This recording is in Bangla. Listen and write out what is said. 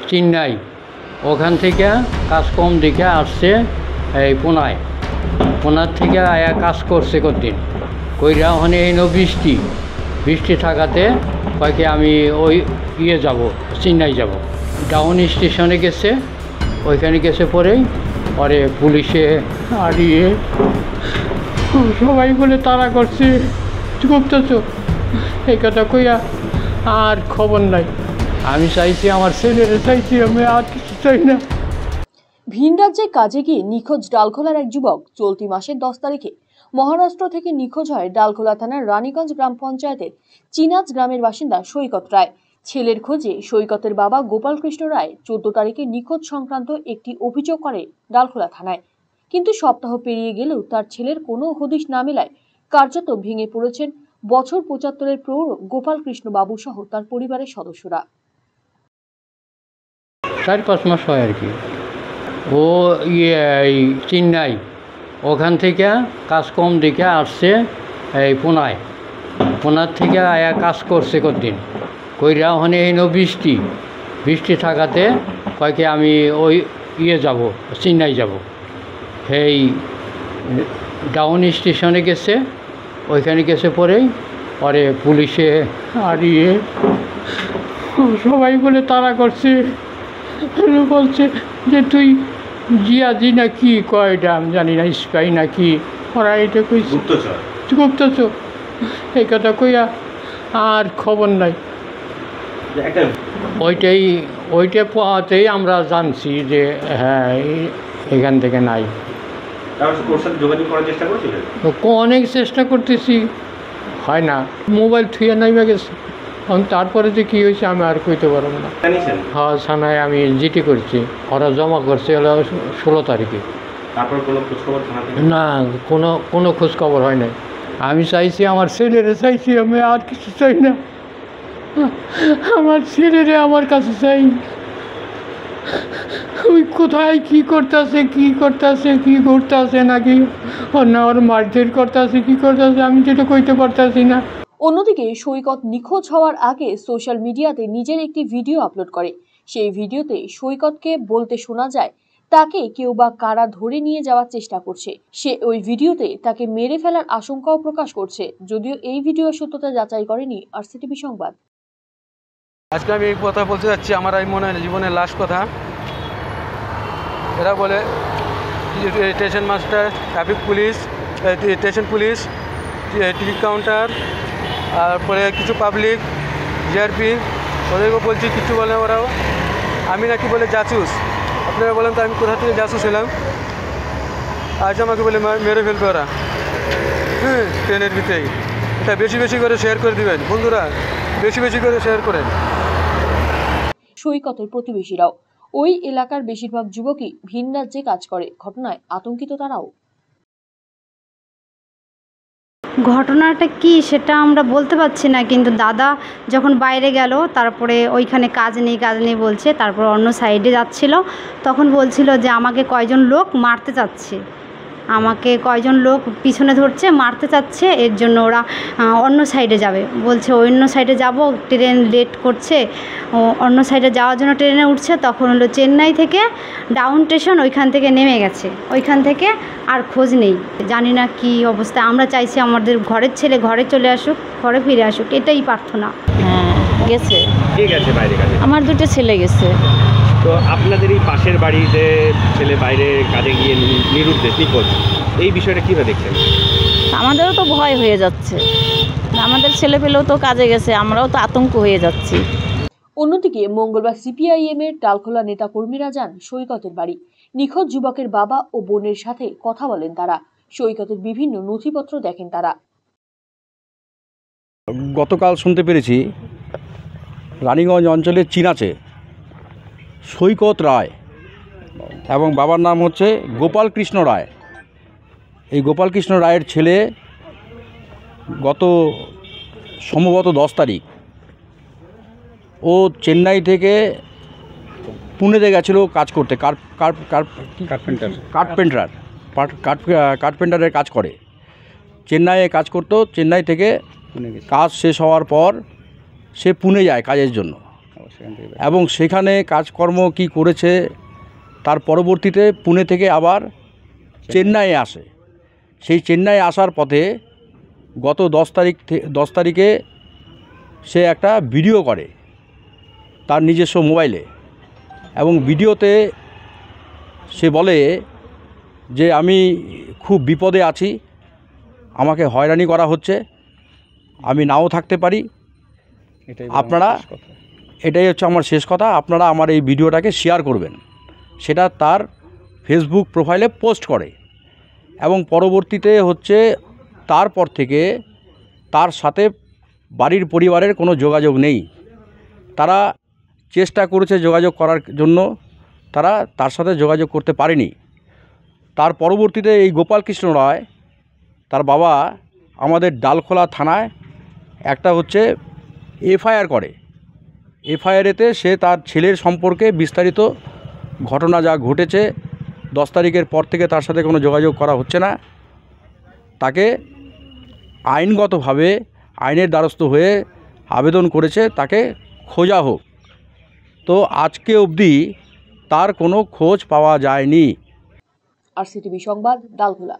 চেন্নাই, ওখান থেকে কাজ কম দেখে আসছে এই পুনার থেকে আয়া কাজ করছে কতদিন কইরা ওখানে এই বৃষ্টি থাকাতে কয়েকে আমি ওই যাব চেন্নাই যাব। ডাউন স্টেশনে গেছে, ওইখানে গেছে পরেই পুলিশে আড়িয়ে সবাই বলে তাড়া করছে গুপ্তচ এই কথা কইয়া আর খবর নাই। আমি চাইছি আমার ছেলেরা চাইছি, আমি আর কিছু চাই না। ভিন রাজ্যে কাজে গিয়ে নিখোঁজ ডালখোলার এক যুবক চলতি মাসের 10 তারিখে মহারাষ্ট্র থেকে নিখোঁজ হয় ডালখোলা থানার রানীগঞ্জ গ্রাম পঞ্চায়েতের চিনাজ গ্রামের বাসিন্দা সৈকত রায়। ছেলের খোঁজে সৈকতের বাবা গোপাল কৃষ্ণ রায় 14 তারিখে নিখোঁজ সংক্রান্ত একটি অভিযোগ করে ডালখোলা থানায়। কিন্তু সপ্তাহ পেরিয়ে গেলেও তার ছেলের কোনো হদিশ না মেলায় কার্যত ভেঙে পড়েছেন বছর 75-এর প্রৌঢ় গোপাল কৃষ্ণ বাবু সহ তার পরিবারের সদস্যরা। 4-5 মাস হয় আর কি। ও চেন্নাই, ওখান থেকে কাজ কম দেখে আসছে এই পুনার থেকে আয়া কাজ করছে কতদিন কইরা ওখানে এই বৃষ্টি থাকাতে কয়েকে আমি ওই যাব চেন্নাই যাব। এই ডাউন স্টেশনে গেছে, ওইখানে গেছে পরেই পুলিশে আড়িয়ে সবাই বলে তাড়া করছে, বলছে যে তুই জিয়াজি না কি কয়টা আমি জানি না, স্পাই না কি ওরা এটা কইছে গুপ্তচর এই কথা কইয়া আর খবর নাই। ওইটা পাওয়াতেই আমরা জানছি যে হ্যাঁ এখান থেকে নাই। অনেক চেষ্টা করতেছি, হয় না, মোবাইল থুয়ে নাইবা গেছে। তারপরে যে কী হয়েছে আমি আর কইতে পারব না। হ্যাঁ, থানায় আমি জিটি করছি, ওরা জমা করছে হলো 16 তারিখে। না, কোনো খোঁজ খবর হয় নাই। আমি চাইছি আমার ছেলেরা চাইছি, আমি আর কিছু চাই না। আমার ছেলেরা আমার কাছে চাই, ওই কোথায় কি করতেছে কি করতেছে নাকি ওর মারধর করতেছে কি করতেছে আমি যেটা কইতে পারতেছি না। অন্যদিকে সৈকত নিখোঁজ হওয়ার আগে সোশ্যাল মিডিয়াতে নিজের একটি ভিডিও আপলোড করে। সেই ভিডিওতে সৈকতকে বলতে শোনা যায় তাকে কেউ বা কারা ধরে নিয়ে যাওয়ার চেষ্টা করছে। সে ওই ভিডিওতে তাকে মেরে ফেলার আশঙ্কাও প্রকাশ করছে, যদিও এই ভিডিও সত্যতা যাচাই করেনি আরসিটিভি সংবাদ। আজকে আমি এই কথা বলতে যাচ্ছি, আমার এই মনে হয় জীবনের লাস্ট কথা। এরা বলে station master, traffic police, station police, ticket counter, তারপরে কিছু পাবলিক, জিআরপি, ওদেরকেও বলছি কিছু বলে ওরাও। আমি নাকি বলে জাসুস। আপনারা বলেন তো আমি কোথা থেকে জাসুস এলাম? আজ আমাকে বলে মেরে ফেলবে ওরা, ট্রেনের ভিতরেই। এটা বেশি করে শেয়ার করে দিবেন বন্ধুরা, বেশি করে শেয়ার করেন। সৈকতের প্রতিবেশীরাও, ওই এলাকার বেশিরভাগ যুবকই ভিন রাজ্যে কাজ করে। ঘটনায় আতঙ্কিত তারাও। ঘটনাটা কি সেটা আমরা বলতে পারছি না, কিন্তু দাদা যখন বাইরে গেল তারপরে ওইখানে কাজ নেই বলছে, তারপর অন্য সাইডে যাচ্ছিল, তখন বলছিল যে আমাকে কয়জন লোক মারতে চাচ্ছে, আমাকে কয়জন লোক পিছনে ধরছে মারতে চাচ্ছে, এর জন্য ওরা অন্য সাইডে যাবে বলছে। অন্য সাইডে যাব, ট্রেন লেট করছে, অন্য সাইডে যাওয়ার জন্য ট্রেনে উঠছে। তখন হলো চেন্নাই থেকে ডাউন স্টেশন, ওইখান থেকে নেমে গেছে, ওইখান থেকে আর খোঁজ নেই, জানি না কি অবস্থা। আমরা চাইছি আমাদের ঘরের ছেলে ঘরে চলে আসুক, ঘরে ফিরে আসুক, এটাই প্রার্থনা। হ্যাঁ, গেছে। কে গেছে বাইরে কাজে? আমার 2টা ছেলে গেছে। তো আপনাদের এই পাশের বাড়িতে ছেলে বাইরে কাজে গিয়ে নিখোঁজ, এই বিষয়টা কীভাবে দেখছেন? আমাদেরও তো ভয় হয়ে যাচ্ছে, আমাদের ছেলে পেলেও তো কাজে গেছে, আমরাও তো আতঙ্ক হয়ে যাচ্ছি। অন্যদিকে মঙ্গলবার সিপিআইএম এর ডালখোলা নেতা কর্মীরা যান সৈকতের বাড়ি। নিখোঁজ যুবকের বাবা ও বোনের সাথে কথা বলেন তারা। সৈকতের বিভিন্ন নথিপত্র দেখেন তারা। গতকাল শুনতে পেরেছি রানীগঞ্জ অঞ্চলের চিনাচে সৈকত রায় এবং বাবার নাম হচ্ছে গোপাল কৃষ্ণ রায়। এই গোপাল কৃষ্ণ রায়ের ছেলে গত সম্ভবত 10 তারিখ ও চেন্নাই থেকে পুনেতে গেছিলো কাজ করতে, কার্পেন্টারের কাজ করে, চেন্নাইয়ে কাজ করতো। চেন্নাই থেকে কাজ শেষ হওয়ার পর সে পুনে যায় কাজের জন্য। এবং সেখানে কাজকর্ম কি করেছে, তার পরবর্তীতে পুনে থেকে আবার চেন্নাইয়ে আসে। সেই চেন্নাই আসার পথে গত 10 তারিখে সে একটা ভিডিও করে তার নিজস্ব মোবাইলে, এবং ভিডিওতে সে বলে যে আমি খুব বিপদে আছি, আমাকে হয়রানি করা হচ্ছে, আমি নাও থাকতে পারি, আপনারা, এটাই হচ্ছে আমার শেষ কথা, আপনারা আমার এই ভিডিওটাকে শেয়ার করবেন। সেটা তার ফেসবুক প্রোফাইলে পোস্ট করে, এবং পরবর্তীতে হচ্ছে তারপর থেকে তার সাথে বাড়ির পরিবারের কোনো যোগাযোগ নেই। তারা চেষ্টা করেছে যোগাযোগ করার জন্য, তারা তার সাথে যোগাযোগ করতে পারেনি। তার পরবর্তীতে এই গোপালকৃষ্ণ রায়, তার বাবা, আমাদের ডালখোলা থানায় একটা হচ্ছে এফআইআর করে। এফআইআরেতে সে তার ছেলের সম্পর্কে বিস্তারিত ঘটনা যা ঘটেছে, 10 তারিখের পর থেকে তার সাথে কোনো যোগাযোগ করা হচ্ছে না, তাকে আইনগতভাবে আইনের দ্বারস্থ হয়ে আবেদন করেছে তাকে খোঁজা হোক। তো আজকে অবধি তার কোনো খোঁজ পাওয়া যায়নি। RCTV সংবাদ, ডালখোলা।